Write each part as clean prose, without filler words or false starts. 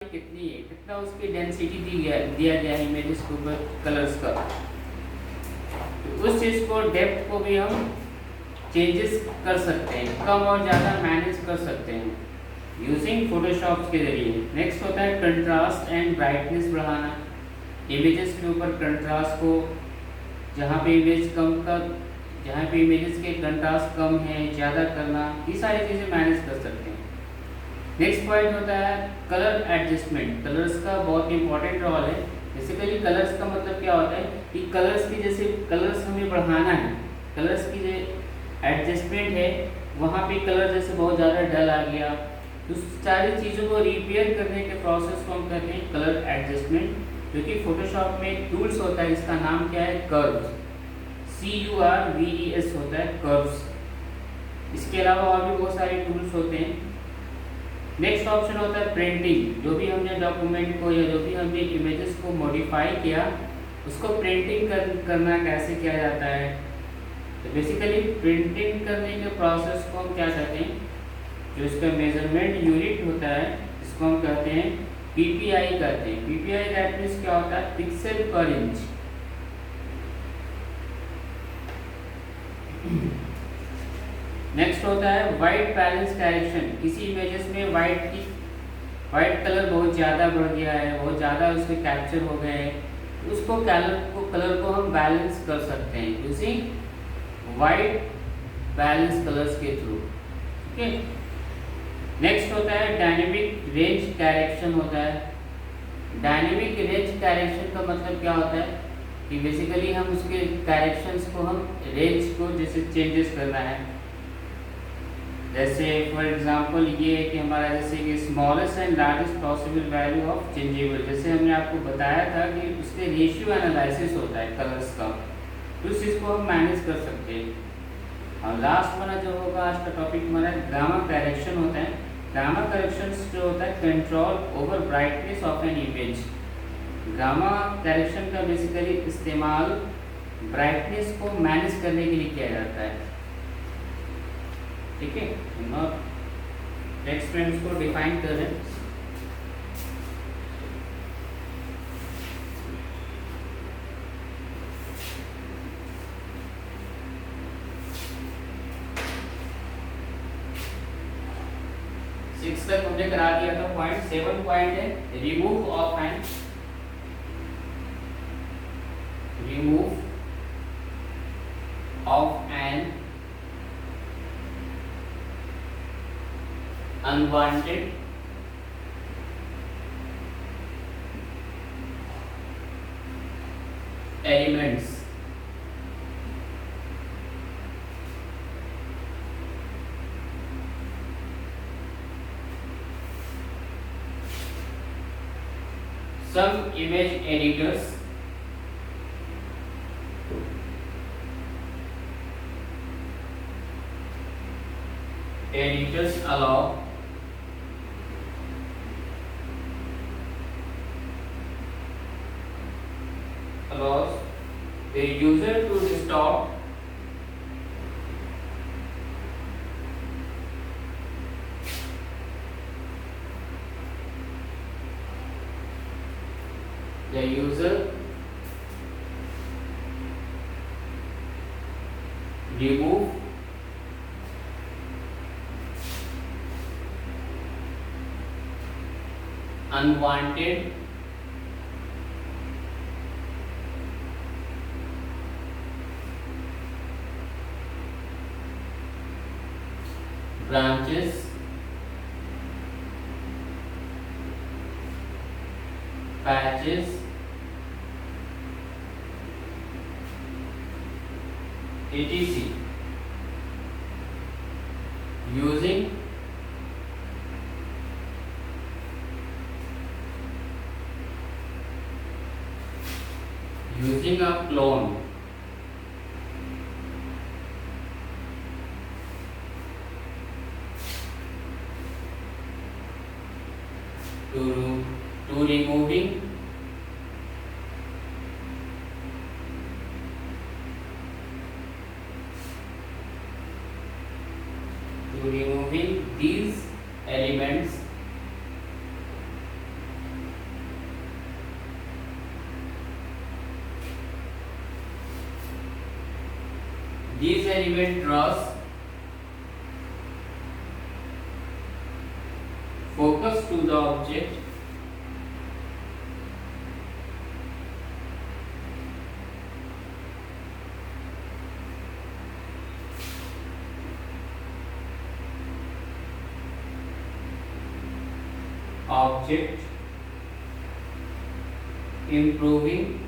कितनी है, कितना उसकी डेंसिटी दिया गया है इमेजेस के ऊपर कलर्स का। तो उस चीज़ को डेप्थ को भी हम चेंजेस कर सकते हैं, कम और ज़्यादा मैनेज कर सकते हैं यूजिंग फोटोशॉप के जरिए। नेक्स्ट होता है कंट्रास्ट एंड ब्राइटनेस बढ़ाना। इमेजेस के ऊपर कंट्रास्ट को, जहाँ पे इमेजेस के कंट्रास्ट कम है ज़्यादा करना, ये सारी चीज़ें मैनेज कर सकते हैं। नेक्स्ट पॉइंट होता है कलर एडजस्टमेंट। कलर्स का बहुत इंपॉर्टेंट रोल है। बेसिकली कलर्स का मतलब क्या होता है कि कलर्स की जैसे कलर्स हमें बढ़ाना है, कलर्स की जो एडजस्टमेंट है वहाँ पे कलर जैसे बहुत ज़्यादा डल आ गया, तो सारी चीज़ों को रिपेयर करने के प्रोसेस को हम कहते हैं कलर एडजस्टमेंट, जो कि फोटोशॉप में टूल्स होता है। इसका नाम क्या है? कर्व्स, CURVES होता है, कर्व्स। इसके अलावा और भी बहुत सारे टूल्स होते हैं। नेक्स्ट ऑप्शन होता है प्रिंटिंग। जो भी हमने डॉक्यूमेंट को या जो भी हमने इमेजेस को मॉडिफाई किया उसको प्रिंटिंग करना कैसे किया जाता है। तो बेसिकली प्रिंटिंग करने के प्रोसेस को हम क्या कहते हैं, जो इसका मेजरमेंट यूनिट होता है इसको हम कहते हैं PPI कहते हैं। PPI दैट मीन्स क्या होता है? पिक्सल पर इंच। नेक्स्ट होता है वाइट बैलेंस डायरेक्शन। किसी इमेजेस में वाइट कलर बहुत ज़्यादा बढ़ गया है, बहुत ज़्यादा उसके कैप्चर हो गए हैं, तो उसको कलर को हम बैलेंस कर सकते हैं यूजिंग वाइट बैलेंस कलर्स के थ्रू। ठीक है। नेक्स्ट होता है डायनेमिक रेंज डायरेक्शन होता है। डायनेमिक रेंज डायरेक्शन का मतलब क्या होता है कि बेसिकली हम उसके डायरेक्शंस को, हम रेंज को जैसे चेंजेस करना है, जैसे फॉर एग्जांपल ये है कि हमारा जैसे कि smallest and largest possible value of changeable, जैसे हमने आपको बताया था कि उसके रेशियो एनालिसिस होता है कलर्स का, तो उस चीज़ को हम मैनेज कर सकते हैं। और लास्ट वाला जो होगा आज का टॉपिक हमारा गामा करेक्शन होता है। गामा करेक्शन जो होता है control over brightness of an image. Gamma correction का बेसिकली इस्तेमाल ब्राइटनेस को मैनेज करने के लिए किया जाता है। ठीक है। नेक्स्ट फ्रेंड्स को डिफाइन कर रहे हैं। सिक्स तक हमने करा दिया था। पॉइंट 7 पॉइंट है remove of an unwanted elements some image editors allows the user to distort the user remove unwanted branches, patches, etc. using a clone. To removing these elements These element draws focus to the object improving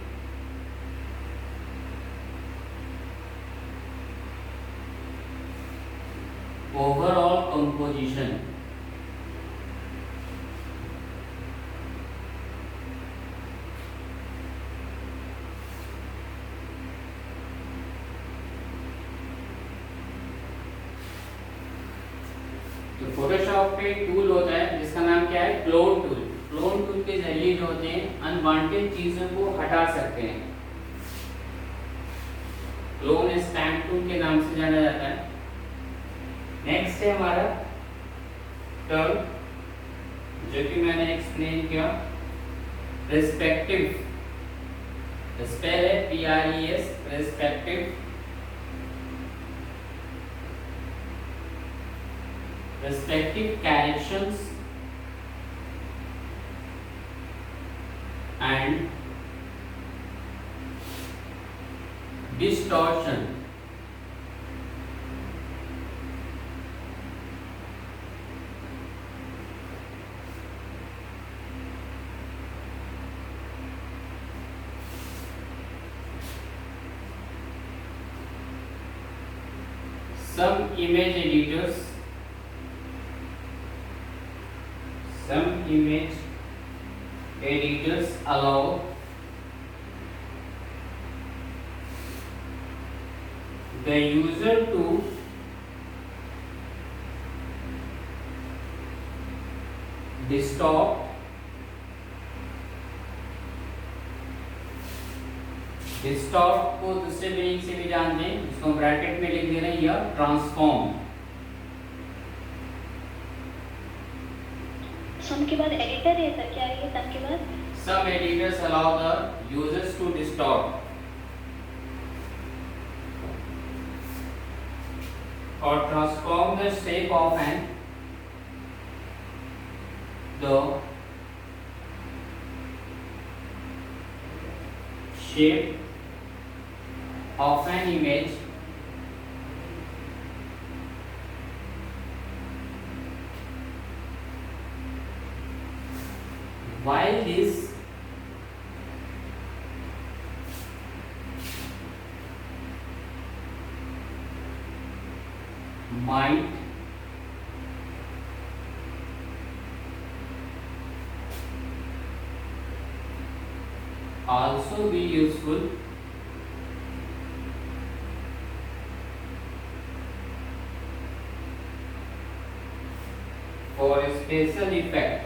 overall composition. तो Photoshop पे tool होता है जिसका नाम क्या है, clone tool. Clone tool के जरिए जो होते हैं अनवांटेड चीजों को हटा सकते हैं। क्लोन स्टैम्प टूल के नाम से जाना जाता है। नेक्स्ट है हमारा टर्म, जो कि मैंने एक्सप्लेन किया, रिस्पेक्टिव। स्पेल है PRES, respective. Respective corrections and distortion. Some image editors allow the user to distort को दूसरे मीनिंग से भी जानते हैं, जिसको ब्रैकेट में लिख दे रहे हैं, या ट्रांसफॉर्म। सम के बाद एडिटर है सर, क्या है सम के बाद? Some editors allow the users to distort or transform the shape of an image while this might also be useful for a special effect.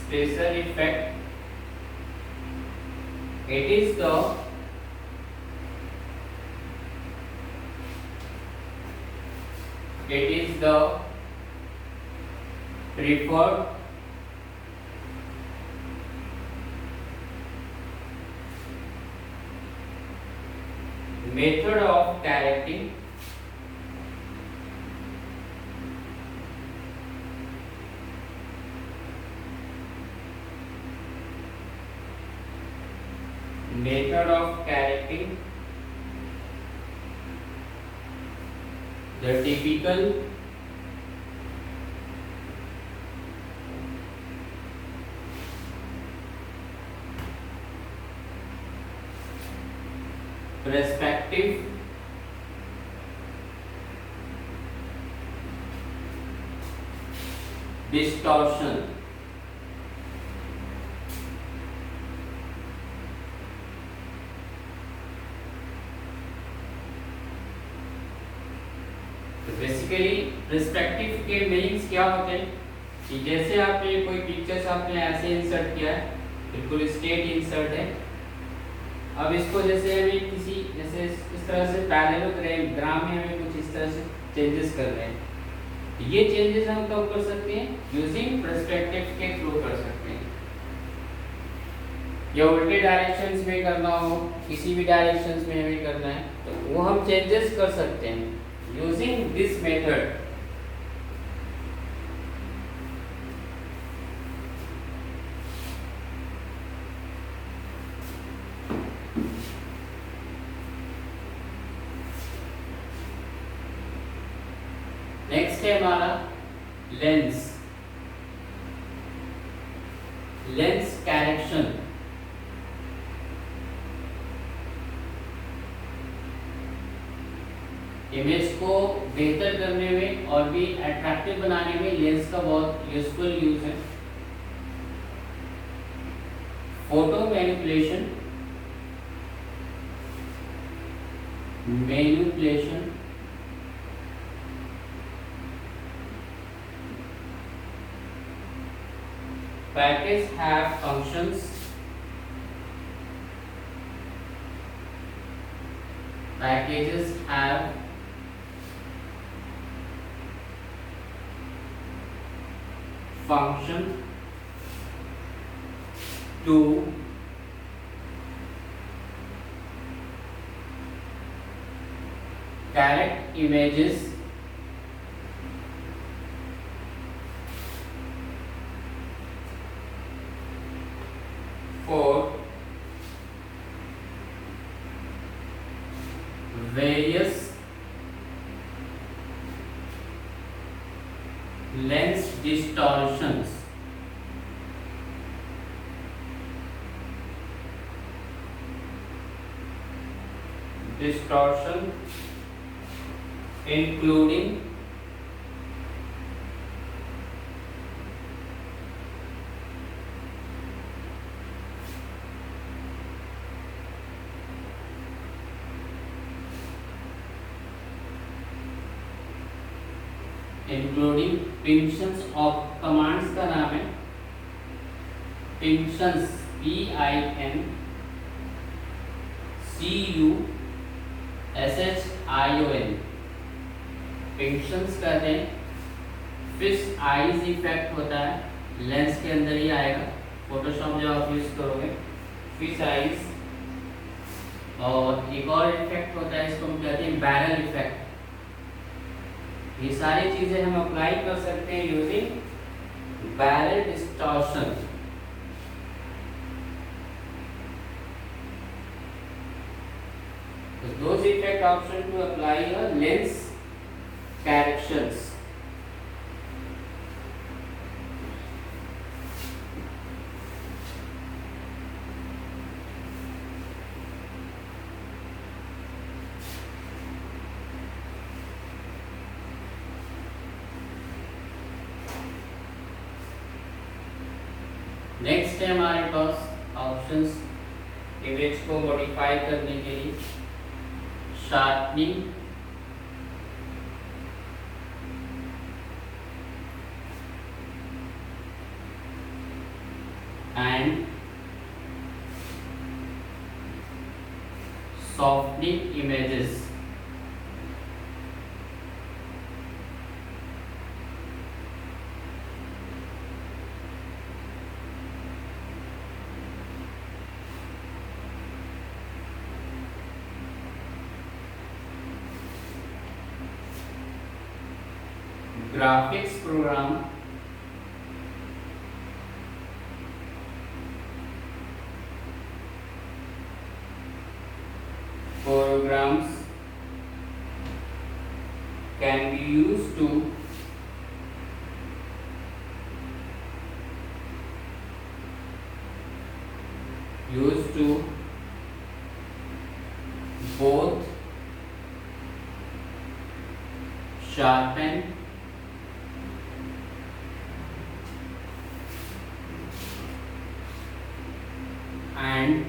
Special effect, it is the preferred method of correcting the typical perspective distortion. Basically respective के meanings क्या होते हैं कि जैसे आपने कोई pictures आपने ऐसे इंसर्ट किया है, बिल्कुल स्ट्रेट इंसर्ट है। अब इसको जैसे हमें किसी जैसे इस तरह से पैरेलल ग्राम में हमें कुछ इस तरह से चेंजेस कर रहे हैं, ये चेंजेस हम कब कर सकते हैं? यूजिंग पर्सपेक्टिव के थ्रू कर सकते हैं। या उल्टे डायरेक्शंस में करना हो, किसी भी डायरेक्शंस में हमें करना है तो वो हम चेंजेस कर सकते हैं यूजिंग दिस मेथड। नेक्स्ट है हमारा लेंस, लेंस करेक्शन। इमेज को बेहतर करने में और भी अट्रैक्टिव बनाने में लेंस का बहुत यूजफुल यूज है। Photo manipulation, manipulation packages have functions, packages have function to correct images for various lens distortions, distortion including pincushions of, commands का नाम है पिंक्शंस, PINCUSHION, पिंक्शंस कहते हैं। फिश आईज इफेक्ट होता है, लेंस के अंदर ही आएगा, फोटोशॉप जब आप यूज करोगे फिश आईज। और एक और इफेक्ट होता है, इसको हम कहते हैं बैरल इफेक्ट। ये सारी चीजें हम अप्लाई कर सकते हैं using barrel distortion. Those effect option to apply a lens corrections. Next है हमारे पास ऑप्शंस इमेज को मॉडिफाई करने के लिए, sharpening, and softening images. Graphics program, programs can be used to both sharpen and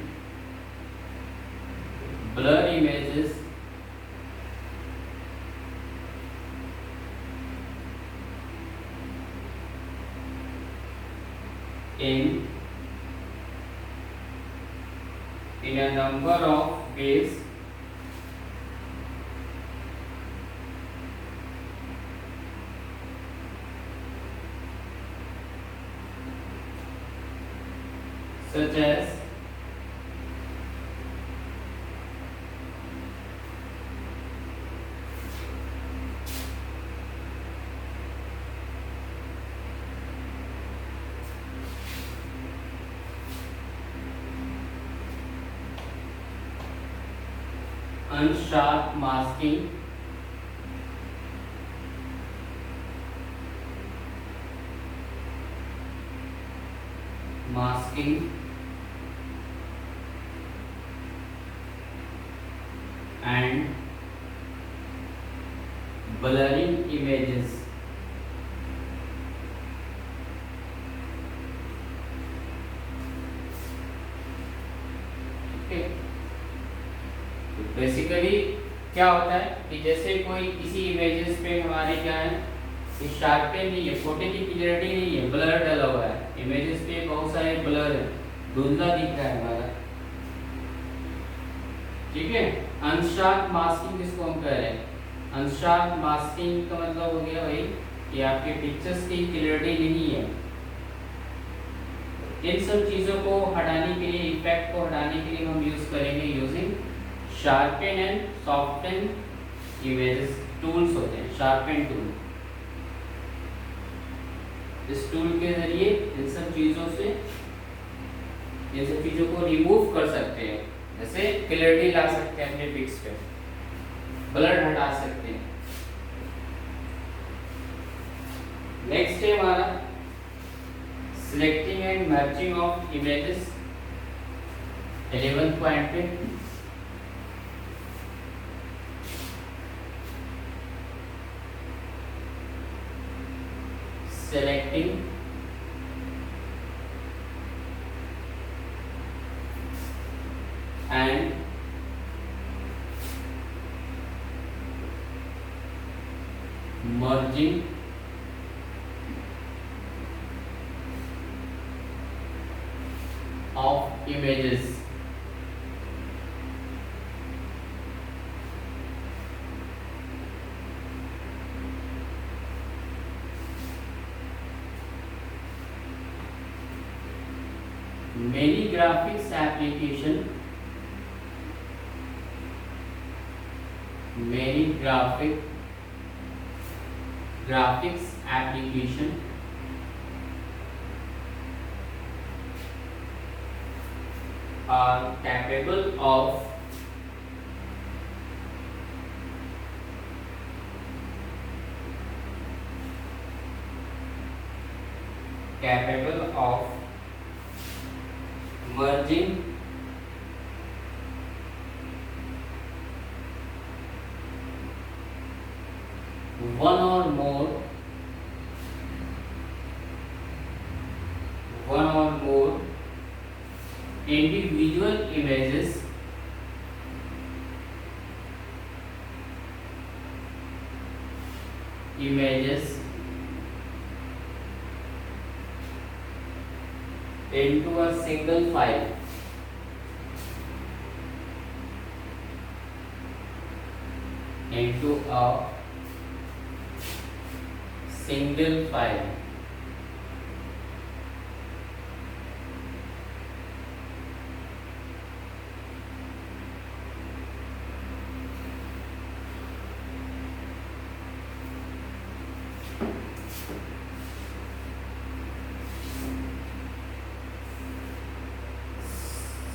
blur images in a number of ways. such as unsharp masking, and blurring images. Okay. तो basically क्या होता है कि जैसे कोई किसी इमेजेस पे हमारे क्या है कि शार्पन नहीं है, फोटो की क्लियरिटी नहीं है, ब्लर डला हुआ है, इमेजेस पे बहुत सारे ब्लर है, धुंधला दिख रहा है हमारा, ठीक है। अनशार्प मास्किंग जिसको हम कह रहे हैं, अनशार्प मास्किंग का मतलब हो गया भाई कि आपके पिक्चर्स की क्लियरिटी नहीं है। इन सब चीज़ों को हटाने के लिए, इफेक्ट को हटाने के लिए हम यूज करेंगे using sharpen and soften images tools होते हैं, शार्पन टूल। इस टूल के जरिए इन सब चीज़ों को रिमूव कर सकते हैं, जैसे क्लियरिटी ला सकते हैं अपने पिक्स पे, ब्लर हटा सकते हैं। नेक्स्ट है हमारा selecting and matching of images, 11th point पे। Selecting and merging of images. Many graphics application, many graphics application are capable of merging one or more individual images into a single file.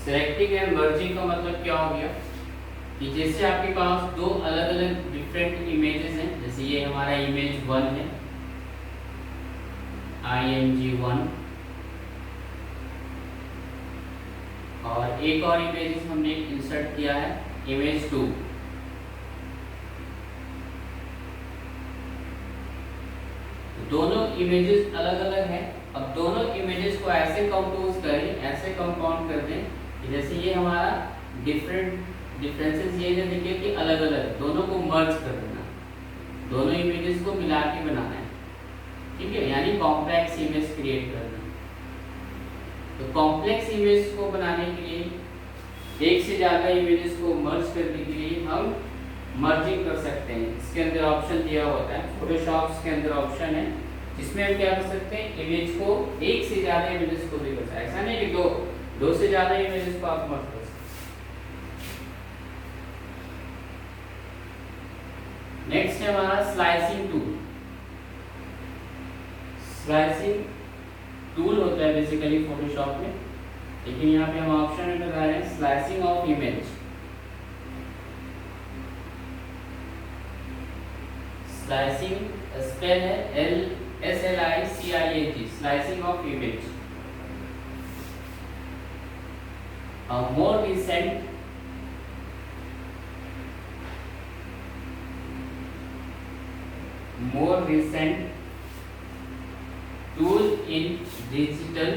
Selecting and merging का मतलब क्या हो गया कि जैसे आपके पास दो अलग अलग डिफरेंट इमेजेस हैं, जैसे ये हमारा इमेज 1 है, img1, और एक और इमेज हमने इंसर्ट किया है इमेज 2। दोनों इमेजेस अलग अलग हैं। अब दोनों इमेजेस को ऐसे कंपोज करें, ऐसे कंपाउंड कर दें कि जैसे ये हमारा डिफरेंसेस ये जो देखिए कि अलग अलग, दोनों को मर्ज कर देना, दोनों इमेजेस को मिला के बनाना है, ठीक है, यानी कॉम्प्लेक्स इमेज क्रिएट करना। तो कॉम्प्लेक्स इमेज को बनाने के लिए एक से ज़्यादा इमेजेस को मर्ज करने के लिए हम मर्जिंग कर सकते हैं। इसके अंदर ऑप्शन दिया होता है, फोटोशॉप के अंदर ऑप्शन है जिसमें हम क्या कर सकते हैं, इमेज को एक से ज़्यादा इमेजेस को भी कर सकते हैं। ऐसा नहीं कि दो से ज्यादा इमेजेस को आप मत कर सकते। नेक्स्ट है हमारा स्लाइसिंग टूल। स्लाइसिंग टूल होता है बेसिकली फोटोशॉप में, लेकिन यहाँ पे हम ऑप्शन में बता रहे हैं slicing of image. Slicing spell है SLICING, slicing of image. A more recent tool in digital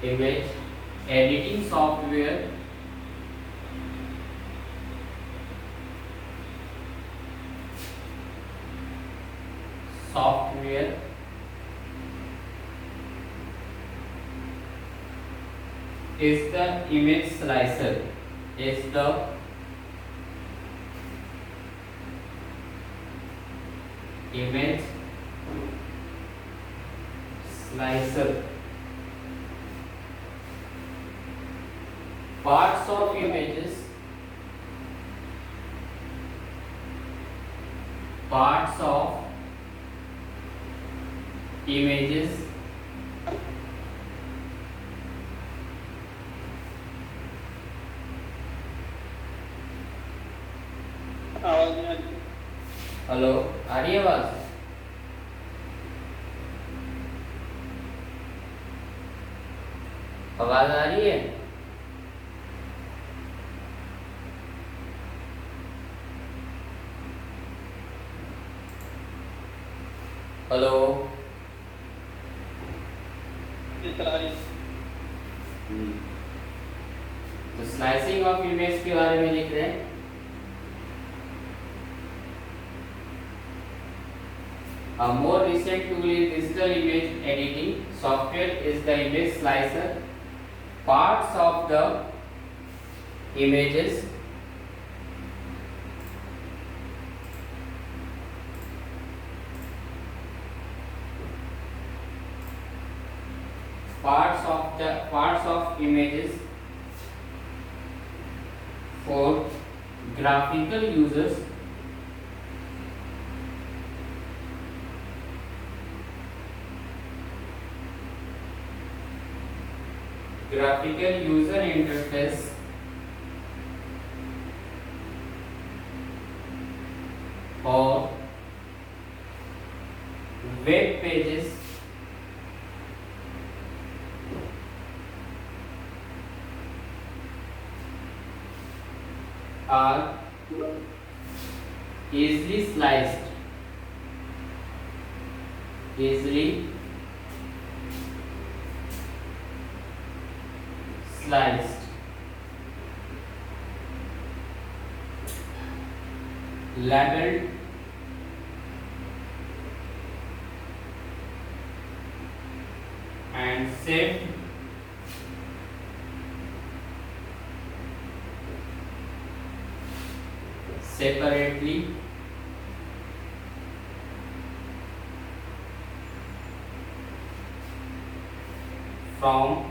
image editing software is the image slicer, image slicer. Parts of images, आवाज नहीं आ रही। हेलो, आ रही है आवाज? आवाज आ रही है? हेलो, ये चला रही है। तो स्लाइसिंग ऑफ इमेज के बारे में लिख रहे हैं। A more recent tool in digital image editing software is the image slicer. Parts of the images images for graphical users interface or web pages are easily sliced, labeled and saved separately from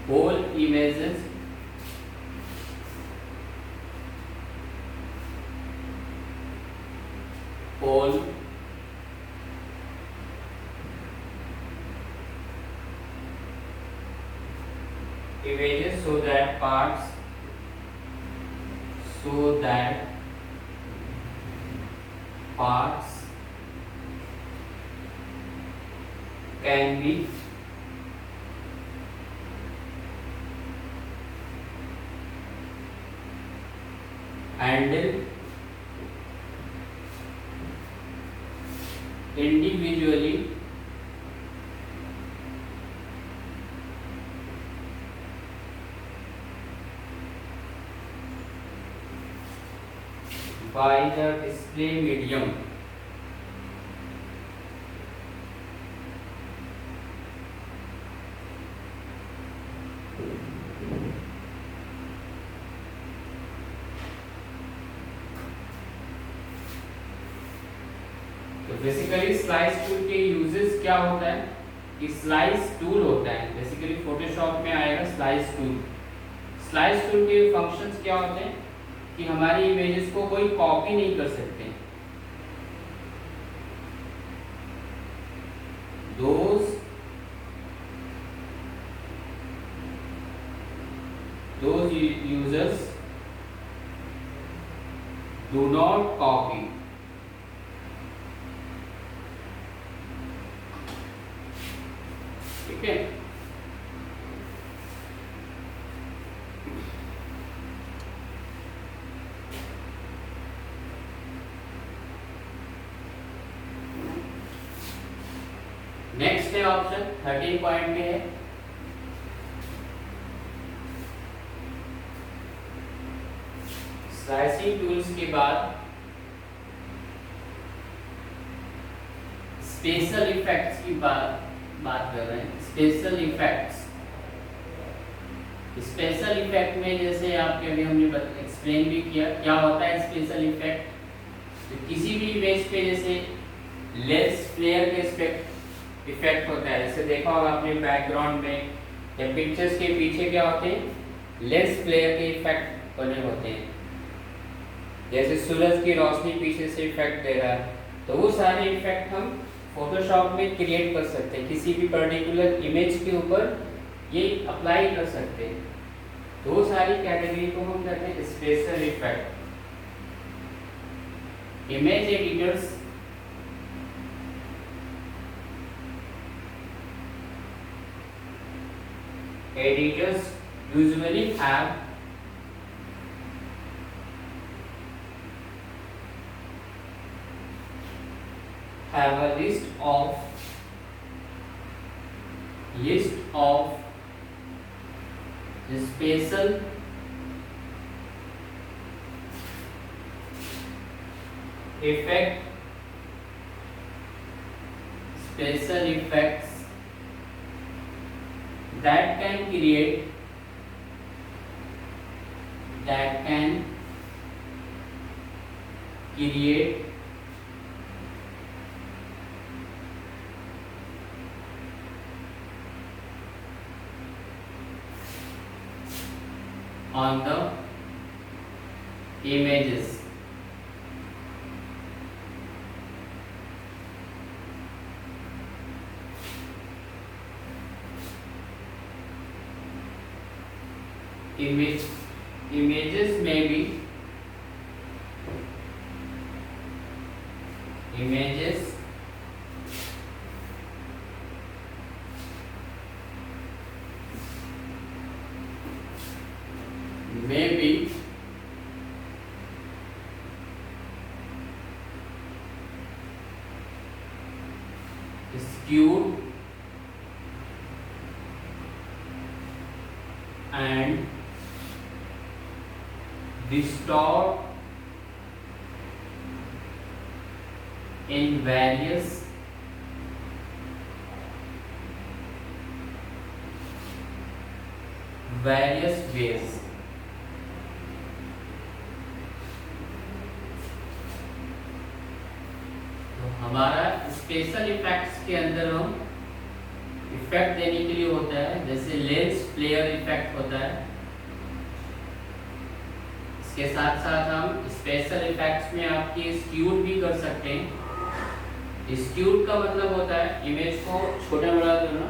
whole images so that parts can be handled individually by the display medium. तो basically slice tool के uses क्या होता है कि slice tool होता है, basically Photoshop में आएगा स्लाइस टूल। स्लाइस टूल के फंक्शंस क्या होते हैं कि हमारी इमेजेस को कोई कॉपी नहीं कर सकते। those users do not copy. ठीक है, नेक्स्ट है ऑप्शन 13 पॉइंट में है स्लाइसिंग टूल्स के बाद स्पेशल इफेक्ट्स की बात कर रहे हैं। स्पेशल इफेक्ट्स, स्पेशल इफेक्ट में जैसे आपके अभी हमने एक्सप्लेन भी किया क्या होता है स्पेशल इफेक्ट। तो किसी भी इमेज पे जैसे लेंस फ्लेयर के इफेक्ट होता है, जैसे देखा होगा आपने बैकग्राउंड में या पिक्चर्स के पीछे क्या होते हैं, लेंस फ्लेयर के इफेक्ट बने होते हैं। जैसे सूरज की रोशनी पीछे से इफेक्ट दे रहा है, तो वो सारे इफेक्ट हम फोटोशॉप में क्रिएट कर सकते हैं, किसी भी पर्टिकुलर इमेज के ऊपर ये अप्लाई कर सकते हैं। तो वो सारी कैटेगरी को हम कहते हैं special effect. Image editors usually have a list of special effects that can create on the images. Images may be skewed and distort in various ways. तो हमारा स्पेशल इफेक्ट्स के अंदर हम इफेक्ट देने के लिए होता है, जैसे लेंस फ्लेयर इफेक्ट होता है। इसके साथ साथ हम स्पेशल इफेक्ट्स में आपकी स्क्यूड भी कर सकते हैं। स्क्यूड का मतलब होता है इमेज को छोटा बड़ा करना,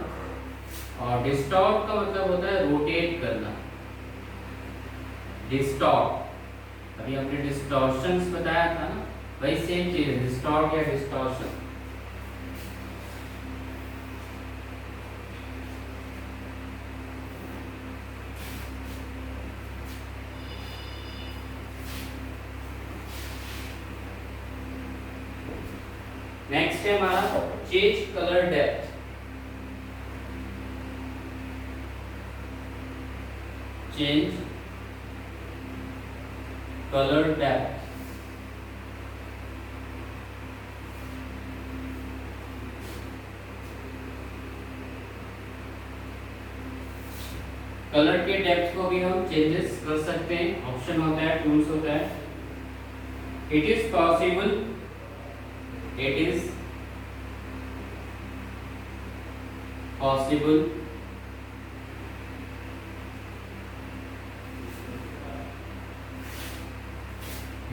और डिस्टॉर्ट का मतलब होता है रोटेट करना। डिस्टॉर्ट अभी हमने डिस्टॉर्शंस बताया था ना, वही सेम चीज है, डिस्टॉर्ट या डिस्टॉर्शन। नेक्स्ट है हमारा change colour depth. Change colour depth colour के डेप्थ को भी हम चेंजेस कर सकते हैं, ऑप्शन होता है, टूल्स होता है। It is possible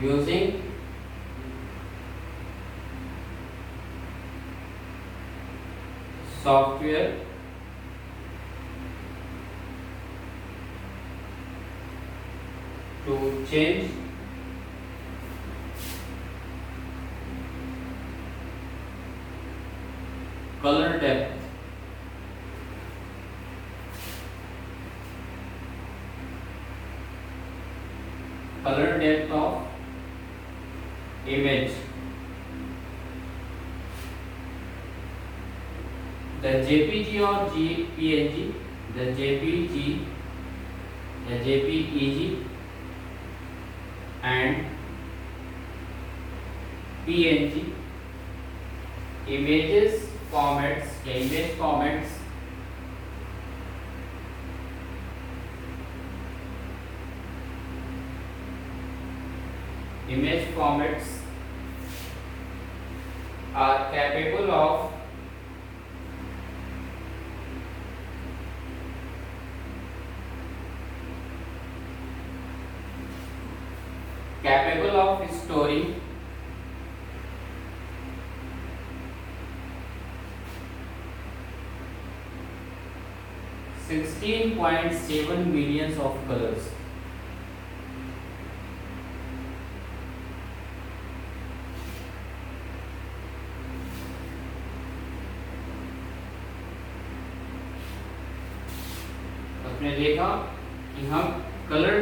using software to change color depth. Color depth of image. The JPG or PNG, the JPG, the JPEG and PNG images formats, the image formats are capable of storing 16.7 millions of colors. आपने देखा कि हम colour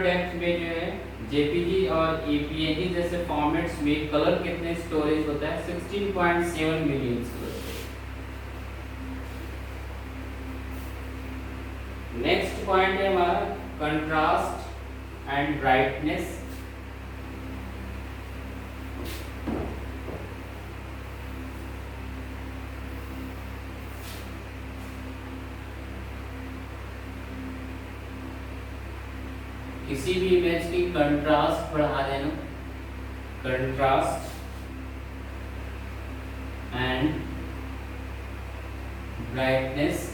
depth में जो है JPG और एपीएनजी जैसे formats में कलर कितने स्टोरेज होता है 16.7 मिलियन कलर। नेक्स्ट पॉइंट है हमारा कंट्रास्ट एंड ब्राइटनेस। किसी भी इमेज की कंट्रास्ट बढ़ा देना, contrast and brightness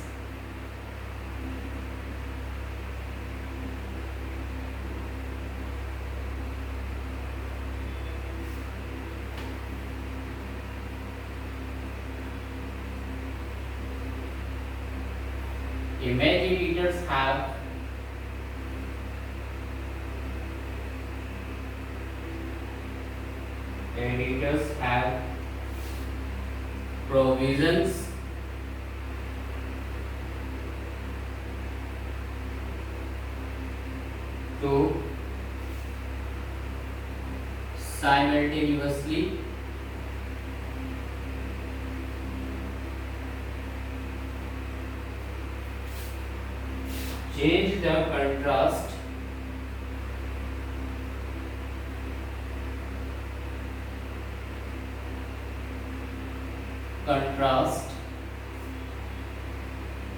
image editors have provisions to simultaneously change the contrast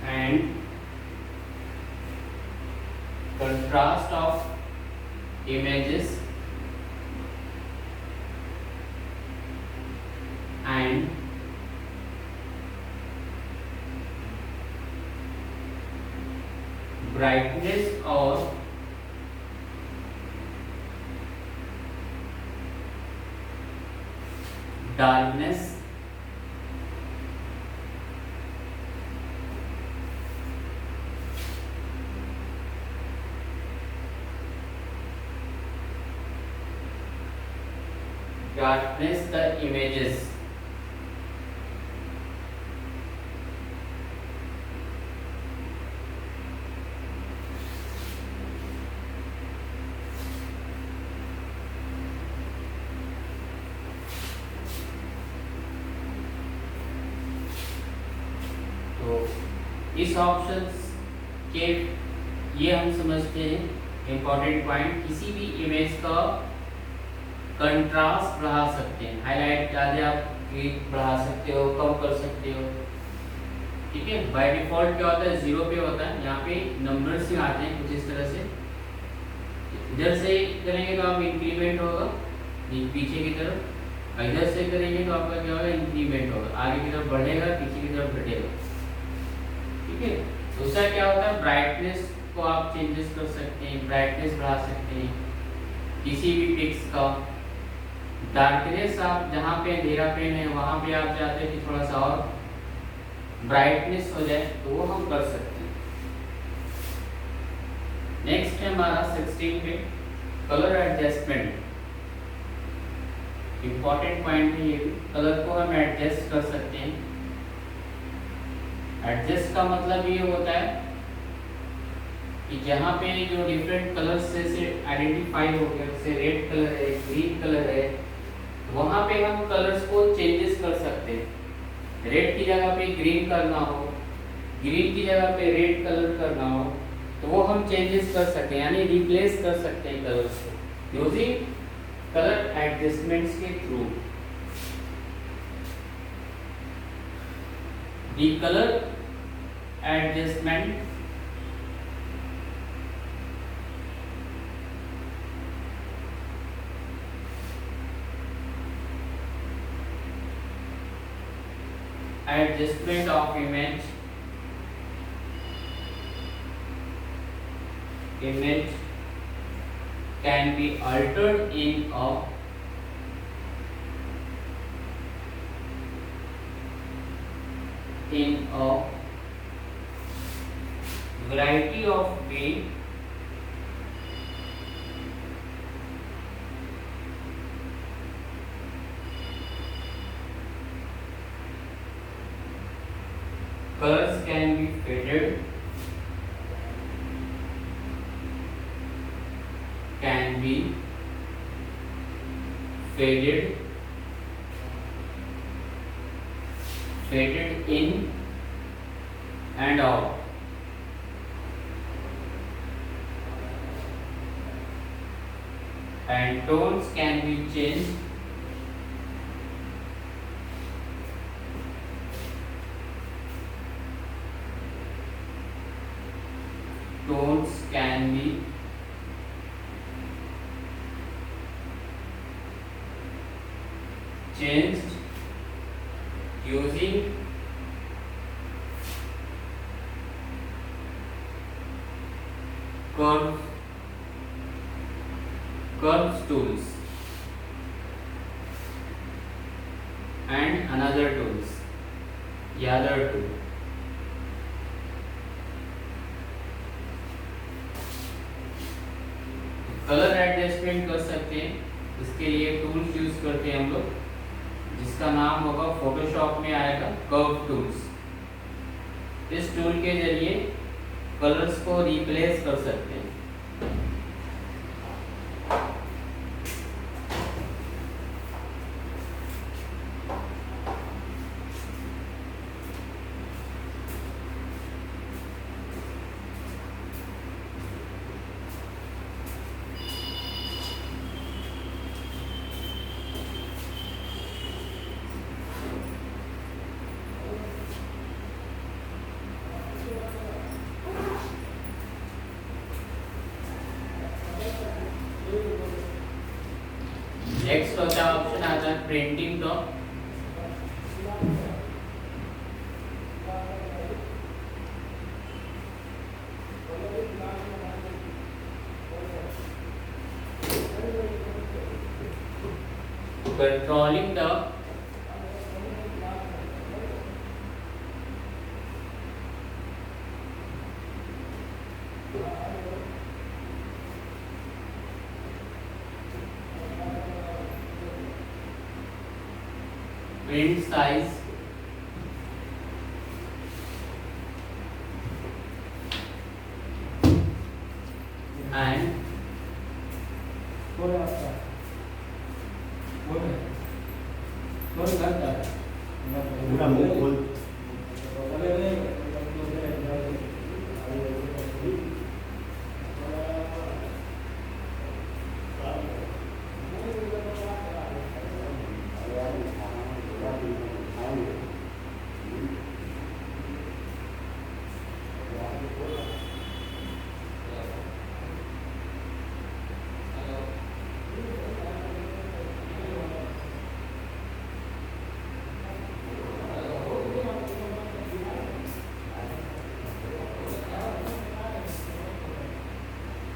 and contrast of images and brightness or darkness the images. तो इस options के ये हम समझते हैं इम्पोर्टेंट पॉइंट, किसी भी इमेज का कंट्रास्ट बढ़ा सकते हैं, हाईलाइट ज़्यादा आप बढ़ा सकते हो, कम कर सकते हो, ठीक है। बाय डिफॉल्ट क्या होता है, 0 पे होता है, यहाँ पे नंबर्स ही आते हैं कुछ इस तरह से। इधर से करेंगे तो आप इंक्रीमेंट होगा पीछे की तरफ, इधर से करेंगे तो आपका क्या होगा, इंक्रीमेंट होगा, आगे की तरफ बढ़ेगा, पीछे की तरफ घटेगा। ठीक है। दूसरा क्या होता है, ब्राइटनेस को आप चेंजेस कर सकते हैं, ब्राइटनेस बढ़ा सकते हैं किसी भी पिक्स का। डार्कनेस आप जहाँ पे अंधेरा पेन है वहाँ पे आप चाहते हैं कि थोड़ा सा और ब्राइटनेस हो जाए तो वो हम कर सकते हैं। नेक्स्ट है हमारा 16 पे कलर एडजस्टमेंट। इंपॉर्टेंट पॉइंट है ये भी, कलर को हम एडजस्ट कर सकते हैं। एडजस्ट का मतलब ये होता है कि जहाँ पे जो डिफरेंट कलर्स से आइडेंटिफाई हो गया, जैसे रेड कलर है, ग्रीन कलर है, वहाँ पे हम कलर्स को चेंजेस कर सकते हैं। रेड की जगह पे ग्रीन करना हो, ग्रीन की जगह पे रेड कलर करना हो, तो वो हम चेंजेस कर सकते हैं, यानी रिप्लेस कर सकते हैं कलर्स को यूजिंग कलर एडजस्टमेंट्स के through. The colour adjustment adjustment of image can be altered in a variety of ways colors can be faded, faded in and out, and tones can be changed changed using curves tools and another tools, the other tool. Colour adjustment कर सकते हैं, इसके लिए tools use करते हैं हम लोग, जिसका नाम होगा फोटोशॉप में आएगा कर्व टूल्स। इस टूल के जरिए कलर्स को रिप्लेस कर सकते हैं। नेक्स्ट होता है ऑप्शन आता है प्रिंटिंग का। Controlling the print size and पूरा मुंह खोल